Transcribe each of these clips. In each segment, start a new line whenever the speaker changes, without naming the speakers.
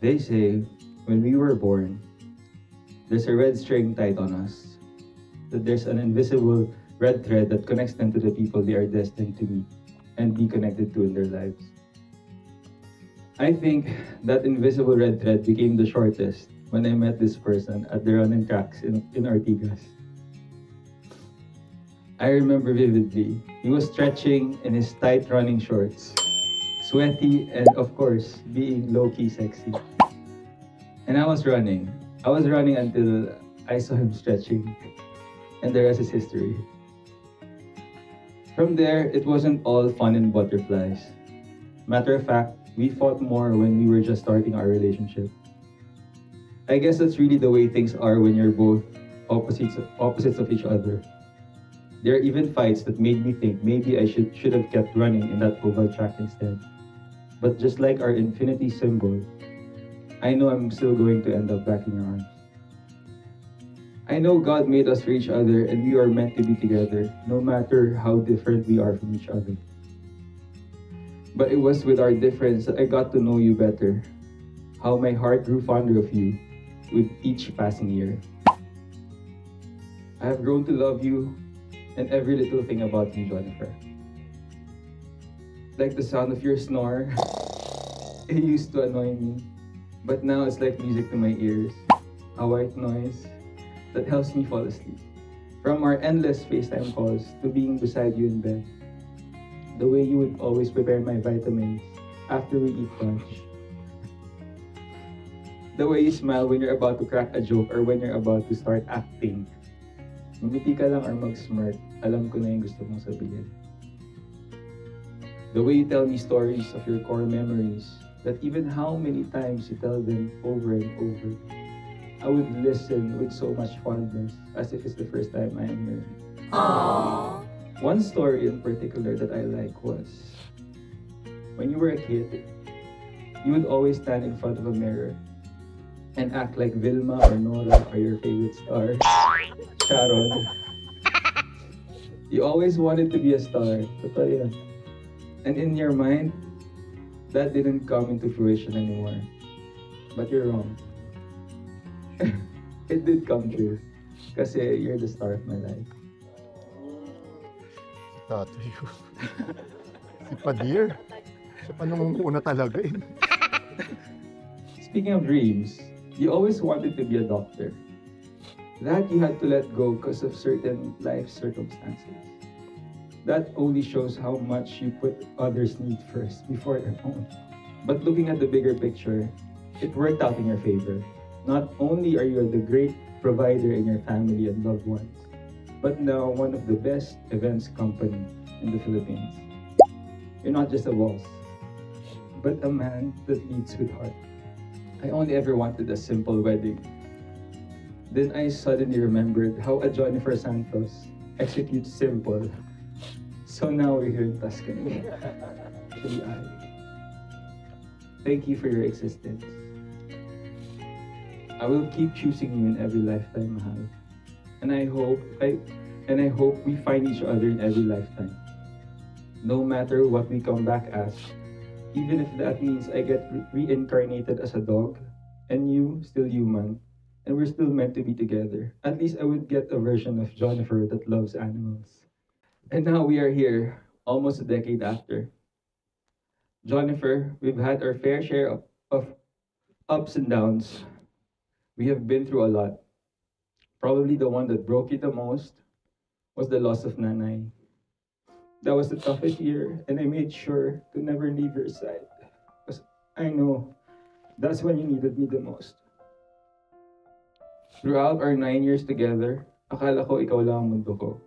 They say when we were born, there's a red string tied on us, that there's an invisible red thread that connects them to the people they are destined to meet and be connected to in their lives. I think that invisible red thread became the shortest when I met this person at the running tracks in Ortigas. I remember vividly. He was stretching in his tight running shorts, sweaty, and of course, being low key sexy. And I was running. I was running until I saw him stretching, and the rest is history. From there, it wasn't all fun and butterflies. Matter of fact, we fought more when we were just starting our relationship. I guess that's really the way things are when you're both opposites of each other. There are even fights that made me think maybe I should have kept running in that oval track instead. But just like our infinity symbol, I know I'm still going to end up back in your arms. I know God made us for each other and we are meant to be together, no matter how different we are from each other. But it was with our difference that I got to know you better, how my heart grew fonder of you with each passing year. I have grown to love you and every little thing about you, Jennifer. Like the sound of your snore, it used to annoy me, but now it's like music to my ears, a white noise that helps me fall asleep. From our endless FaceTime calls to being beside you in bed, the way you would always prepare my vitamins after we eat lunch, the way you smile when you're about to crack a joke or when you're about to start acting. Ngumiti ka lang or mag-smirk, alam ko na yung gusto mong sabihin. The way you tell me stories of your core memories, that even how many times you tell them over and over, I would listen with so much fondness as if it's the first time I am hearing it. One story in particular that I like was, when you were a kid, you would always stand in front of a mirror and act like Vilma or Nora or your favorite star, Sharon. You always wanted to be a star. Totoo yan. And in your mind, that didn't come into fruition anymore. But you're wrong. It did come true. Kasi you're the star of my life.
Tato yun. Si Padir. Siya pa nung una talaga eh.
Speaking of dreams, you always wanted to be a doctor. That you had to let go because of certain life circumstances. That only shows how much you put others' need first before your own. But looking at the bigger picture, it worked out in your favor. Not only are you the great provider in your family and loved ones, but now one of the best events company in the Philippines. You're not just a boss, but a man that leads with heart. I only ever wanted a simple wedding. Then I suddenly remembered how a Jennifer Santos executes simple. So now we're here in Tuscany. Actually, I thank you for your existence. I will keep choosing you in every lifetime, Mahal. And I hope we find each other in every lifetime. No matter what we come back as, even if that means I get reincarnated as a dog, and you still human, and we're still meant to be together. At least I would get a version of Jennifer that loves animals. And now we are here, almost a decade after. Jennifer, we've had our fair share of ups and downs. We have been through a lot. Probably the one that broke you the most was the loss of Nanay. That was the toughest year, and I made sure to never leave your side. Because I know that's when you needed me the most. Throughout our 9 years together, akala ko ikaw lang ang mundo ko.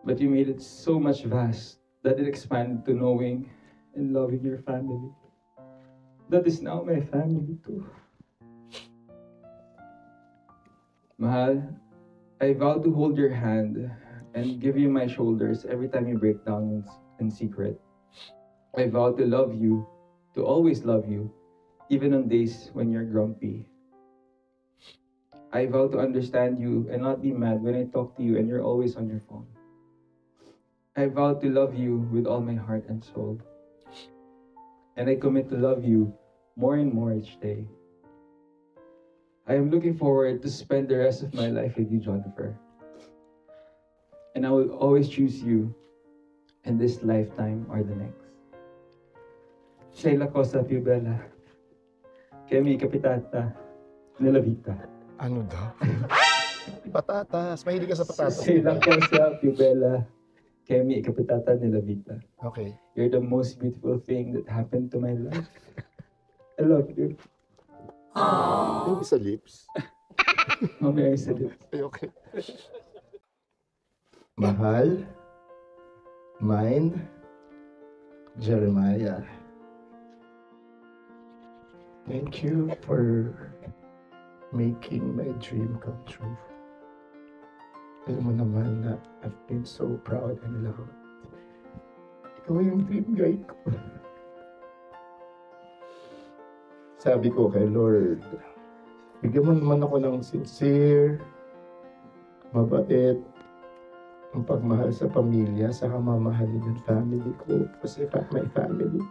But you made it so much vast that it expanded to knowing and loving your family. That is now my family too. Mahal, I vow to hold your hand and give you my shoulders every time you break down in secret. I vow to love you, to always love you, even on days when you're grumpy. I vow to understand you and not be mad when I talk to you and you're always on your phone. I vow to love you with all my heart and soul. And I commit to love you more and more each day. I am looking forward to spend the rest of my life with you, Jennifer. And I will always choose you in this lifetime or the next. Sei la cosa più bella che mi è capitata nella vita.
Ano daw? Patatas. Mahilig ka sa patatas.
Sei la cosa più bella che mi è capitata nella vita.
Okay.
You're the most beautiful thing that happened to my life. I love you.
Maybe sa lips.
Mamaya sa lips.
Ay, okay. Mahal, mine, Jeremiah. Thank you for making my dream come true. Alam mo naman na I've been so proud and loved. Ikaw yung dream guy ko. Sabi ko kay Lord, bigyan mo naman ako ng sincere, mabait, ang pagmahal sa pamilya, saka mamahalin yung family ko. Kasi my family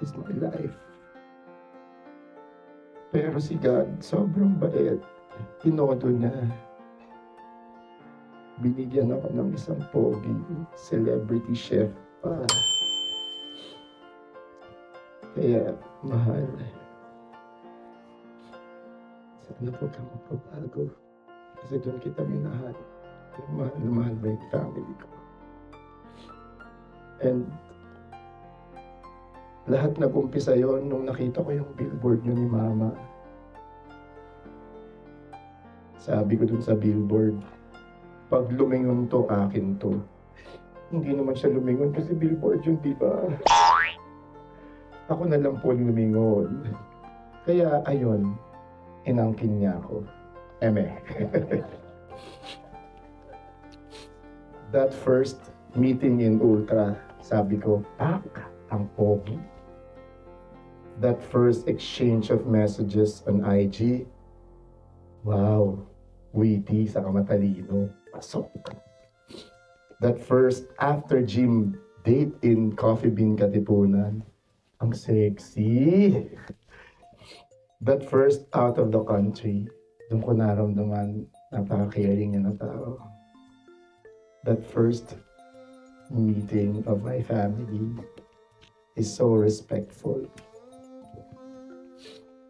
is my life. Pero si God, sobrang bait. Tinodo niya. Binigyan ako ng isang pogi, celebrity chef pa. Kaya, mahal. Sana po ka magpabago. Kasi doon kita minahal. Mahal ba yung family ko? And lahat nag-umpisa yon nung nakita ko yung billboard nyo ni Mama. Sabi ko dun sa billboard, pag lumingon to, akin to. Hindi naman siya lumingon kasi billboard yun, di ba? Ako na lang po lumingon. Kaya, ayun, inangkin niya ako. Eme. That first meeting in Ultra, sabi ko, ang pogi. That first exchange of messages on IG, wow, witty, saka matalino. Pasok. That first after gym date in Coffee Bean Katipunan, ang sexy. That first out of the country, doon ko naramdaman, napaka-caring niya na tao. That first meeting of my family is so respectful.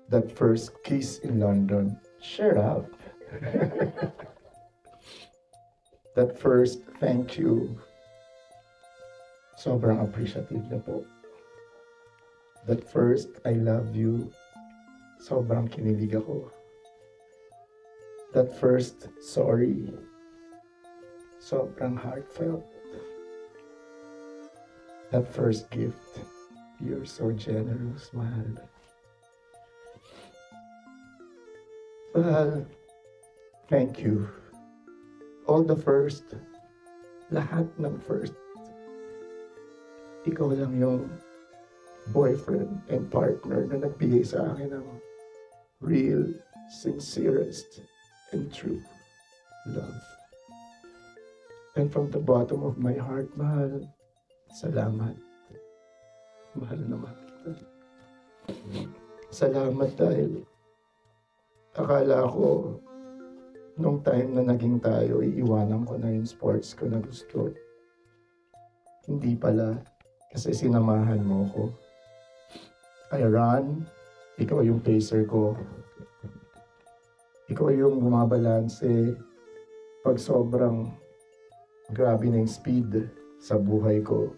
That first kiss in London, shut up. That first thank you, sobrang appreciative na po. That first I love you, sobrang kinilig ako. That first sorry, sobrang heartfelt. That first gift, you're so generous, mahal. Mahal, thank you. All the first, lahat ng first. Ikaw lang yung boyfriend and partner na nagbigay sa akin ng real, sincerest, and true love. And from the bottom of my heart, mahal, salamat. Mahal na mahal kita. Salamat dahil akala ko nung time na naging tayo, iiwanan ko na yung sports ko na gusto. Hindi pala, kasi sinamahan mo ko. I run, ikaw yung pacer ko. Ikaw yung bumabalanse pag sobrang grabe na yung speed sa buhay ko.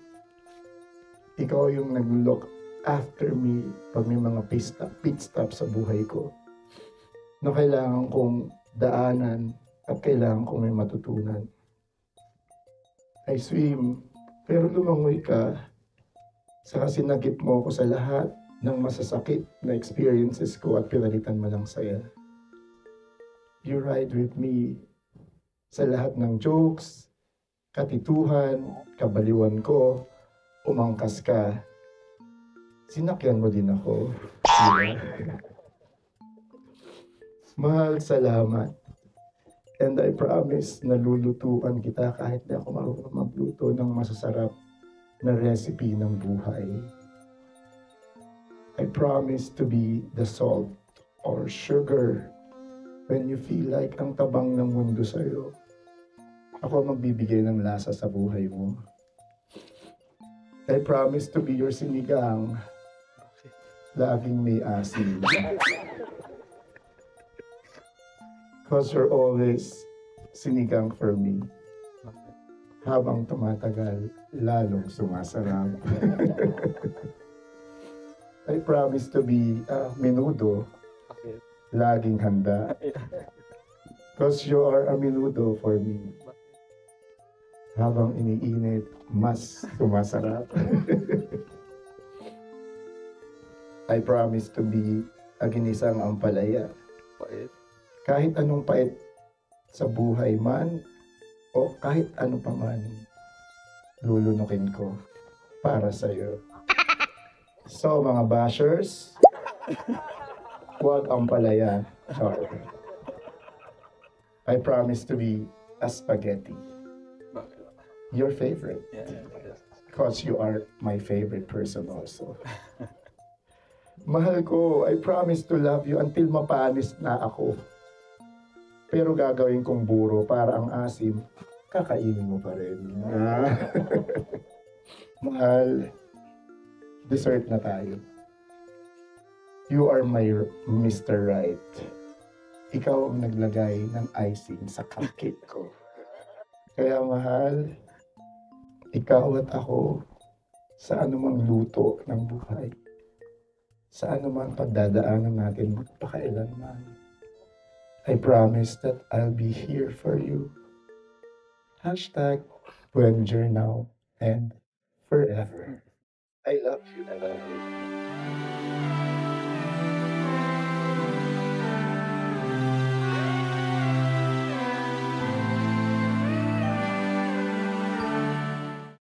Ikaw yung nag-look after me pag may mga pit stop sa buhay ko na kailangan kong daanan at kailangan kong may matutunan. I swim, pero lumangoy ka sa sinagip mo ko sa lahat ng masasakit na experiences ko at pinalitan mo ng saya. You ride with me sa lahat ng jokes, katituhan, kabaliwan ko, umangkas ka. Sinakyan mo din ako. Diba? Mahal, salamat. And I promise na lulutuan kita kahit di ako marunong magluto ng masasarap na recipe ng buhay. I promise to be the salt or sugar when you feel like ang tabang ng mundo sa'yo. Ako magbibigay ng lasa sa buhay mo. I promise to be your sinigang. Laging may asin. Because you're always sinigang for me. Habang tumatagal, lalong sumasarap. I promise to be menudo. Laging handa. Because you are a menudo for me. Habang iniinit, mas sumasarap. I promise to be a ginisang ampalaya. Kahit anong pait sa buhay man, o kahit ano pa man, lulunukin ko para sa'yo. So, mga bashers, huwag ampalaya. Sorry. I promise to be a spaghetti. Your favorite. Because you are my favorite person also. Mahal ko, I promise to love you until mapanis na ako. Pero gagawin kong buro para ang asim, kakainin mo pa rin. Mahal, dessert na tayo. You are my Mr. Right. Ikaw ang naglagay ng icing sa cupcake ko. Kaya mahal, ikaw at ako sa anumang luto ng buhay. Sa anumang pagdadaanan natin magpakailanman. I promise that I'll be here for you. Hashtag Buenjer now and forever. I love you. I love you.